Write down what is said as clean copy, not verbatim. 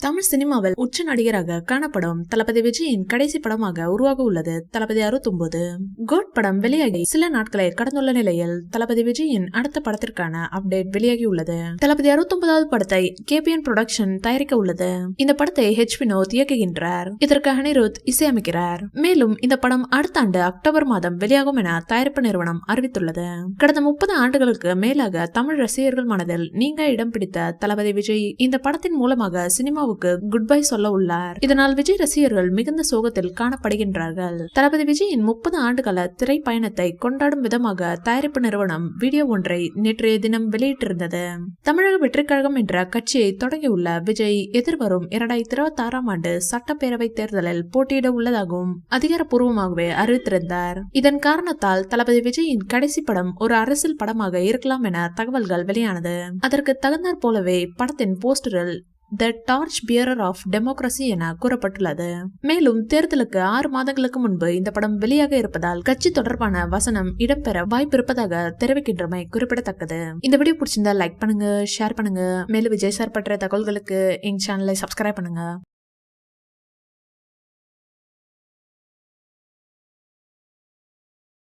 தமிழ் சினிமாவில் உச்ச நடிகராக காணப்படும் தளபதி விஜயின் கடைசி படமாக உருவாக உள்ளது தளபதி 69. கோட் படம் வெளியாகி சில நாட்களை கடந்துள்ள நிலையில் தளபதி விஜயின் அடுத்த படத்திற்கான அப்டேட் வெளியாகி உள்ளது. தளபதி 69வது படத்தை KPN புரொடக்ஷன் தயாரிக்க உள்ளது. இந்த படத்தை H வினோத் இயக்குகின்றார். இதற்கு அனிருத் இசையமைக்கிறார். மேலும் இந்த படம் அடுத்த ஆண்டு அக்டோபர் மாதம் வெளியாகும் என தயாரிப்பு நிறுவனம் அறிவித்துள்ளது. கடந்த 30 ஆண்டுகளுக்கு மேலாக தமிழ் ரசிகர்கள் மனதில் நீங்க இடம் பிடித்த தளபதி விஜய் இந்த படத்தின் மூலமாக சினிமாவுக்கு குட் பை சொல்ல உள்ளார். இதனால் விஜய் ரசிகர்கள் மிகுந்த சோகத்தில் காணப்படுகின்றார்கள். தளபதி விஜயின் 30 ஆண்டுகால திரைப்பயணத்தை கொண்டாடும் விதமாக தயாரிப்பு நிறுவனம் வீடியோ ஒன்றை நேற்றைய தினம் வெளியிட்டிருந்தது. தமிழக வெற்றிக் கழகம் என்ற கட்சியை தொடங்கியுள்ள விஜய் எதிர்வரும் 2026ஆம் ஆண்டு சட்டப்பேரவை தேர்தலில் போட்டியிட உள்ளதாகவும் அதிகாரப்பூர்வமாகவே அறிவித்திருந்தார். இதன் காரணத்தால் தளபதி விஜயின் கடைசி படம் ஒரு அரசியல் படமாக இருக்கலாம் என தகவல்கள் வெளியானது. அதற்கு தகுந்தாற் போலவே படத்தின் போஸ்டரில் the torch bearer of democracy என கூறப்பட்டுள்ளது. மேலும் தேர்தலுக்கு 6 மாதங்களுக்கு முன்பு இந்த படம் வெளியாக இருப்பதால் கட்சி தொடர்பான வசனம் இடம்பெற வாய்ப்பு இருப்பதாக தெரிவிக்கின்றமை குறிப்பிடத்தக்கது. இந்த வீடியோ பிடிச்சிருந்தா லைக் பண்ணுங்க, ஷேர் பண்ணுங்க. மேலும் விஜய் சார் பற்றிய தகவல்களுக்கு எங்க சேனலை சப்ஸ்கிரைப் பண்ணுங்க.